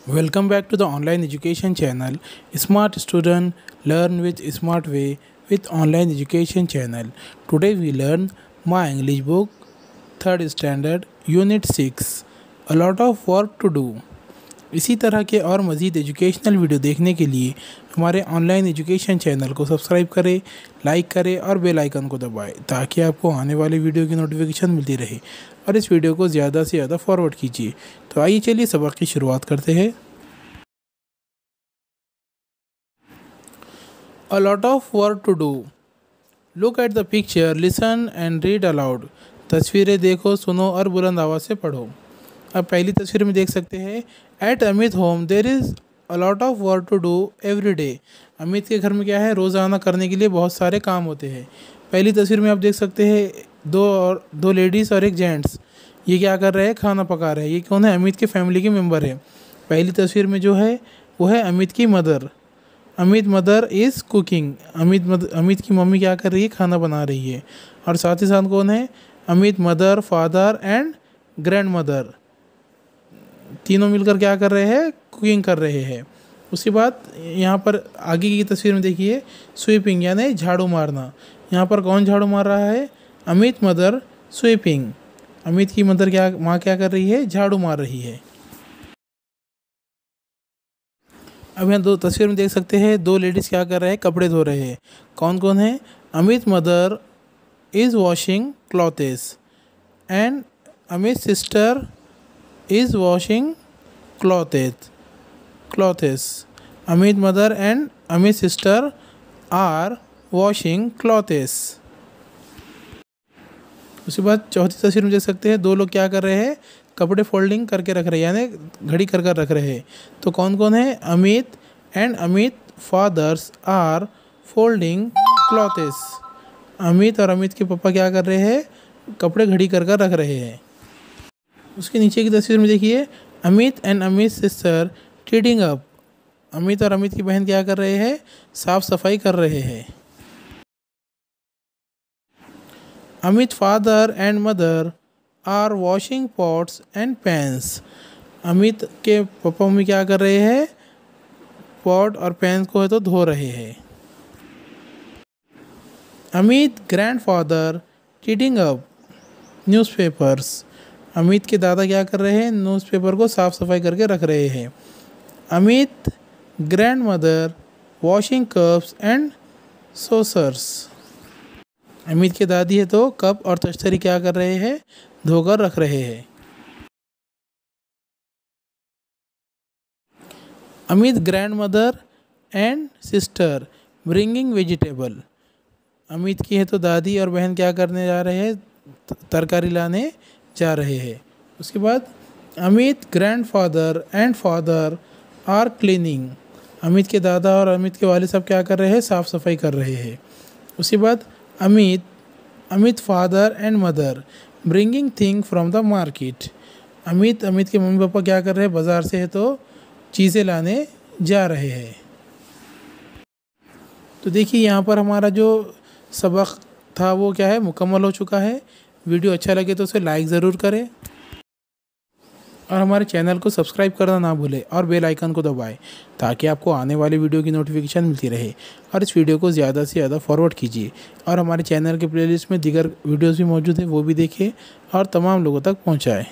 Welcome back to the online education channel Smart Student Learn with Smart Way with online education channel. Today we learn My English book 3rd standard unit 6 A lot of work to do. इसी तरह के और मज़ीद educational video देखने के लिए हमारे online education channel को सब्सक्राइब करें, लाइक करें और बेल आइकन को दबाएं ताकि आपको आने वाले वीडियो की नोटिफिकेशन मिलती रहे और इस वीडियो को ज़्यादा से ज़्यादा फॉरवर्ड कीजिए। तो आइए चलिए सबक की शुरुआत करते हैं। A lot of work to do. Look at the picture, listen and read aloud. तस्वीरें देखो, सुनो और बुलंद आवाज़ से पढ़ो। अब पहली तस्वीर में देख सकते हैं at Amit home there is a lot of work to do every day. Amit के घर में क्या है, रोज़ाना करने के लिए बहुत सारे काम होते हैं। पहली तस्वीर में आप देख सकते हैं दो लेडीज़ और एक जेंट्स। ये क्या कर रहे हैं, खाना पका रहे हैं। ये कौन है, अमित के फैमिली के मेम्बर है। पहली तस्वीर में जो है वो है अमित की mother. Amit mother is cooking. Amit की मम्मी क्या कर रही है, खाना बना रही है। और साथ ही साथ कौन है, Amit mother, father and grand mother, तीनों मिलकर क्या कर रहे हैं, कुकिंग कर रहे हैं। उसके बाद यहाँ पर आगे की तस्वीर में देखिए स्वीपिंग यानी झाड़ू मारना। यहाँ पर कौन झाड़ू मार रहा है, अमित मदर स्वीपिंग। अमित की मदर माँ क्या कर रही है, झाड़ू मार रही है। अब यहाँ दो तस्वीर में देख सकते हैं दो लेडीज़ क्या कर रहे हैं, कपड़े धो रहे हैं। कौन कौन है, Amit mother is washing clothes and Amit sister is washing clothes. Amit mother and Amit sister are washing clothes. उसके बाद चौथी तस्वीर में देख सकते हैं दो लोग क्या कर रहे हैं, कपड़े फोल्डिंग करके रख रहे हैं यानी घड़ी कर रख रहे हैं। तो कौन कौन है, Amit and Amit fathers are folding clothes. Amit और अमित के पापा क्या कर रहे हैं, कपड़े घड़ी कर रख रहे हैं। उसके नीचे की तस्वीर में देखिए Amit and Amit sister cleaning up. Amit और अमित की बहन क्या कर रहे हैं, साफ सफाई कर रहे हैं। Amit father and mother are washing pots and pans. Amit के पापा मम्मी क्या कर रहे हैं, पॉट और पैन को है तो धो रहे हैं। Amit grandfather reading up newspapers. Amit के दादा क्या कर रहे हैं, न्यूज़पेपर को साफ सफाई करके रख रहे हैं। Amit grand mother washing cups and saucers. Amit के दादी है तो कप और तश्तरी क्या कर रहे हैं, धोकर रख रहे हैं। Amit grand mother and sister bringing vegetable. Amit की है तो दादी और बहन क्या करने जा रहे हैं, तरकारी लाने जा रहे हैं। उसके बाद Amit grandfather and father are cleaning. Amit के दादा और अमित के वालिद साहब क्या कर रहे हैं, साफ़ सफाई कर रहे हैं। उसके बाद Amit father and mother bringing thing from the market. Amit के मम्मी पापा क्या कर रहे हैं, बाज़ार से है तो चीज़ें लाने जा रहे हैं। तो देखिए यहाँ पर हमारा जो सबक था वो क्या है, मुकम्मल हो चुका है। वीडियो अच्छा लगे तो उसे लाइक ज़रूर करें और हमारे चैनल को सब्सक्राइब करना ना भूलें और बेल आइकन को दबाएं ताकि आपको आने वाले वीडियो की नोटिफिकेशन मिलती रहे। और इस वीडियो को ज़्यादा से ज़्यादा फॉरवर्ड कीजिए और हमारे चैनल के प्लेलिस्ट में दीगर वीडियोस भी मौजूद है, वो भी देखें और तमाम लोगों तक पहुंचाएं।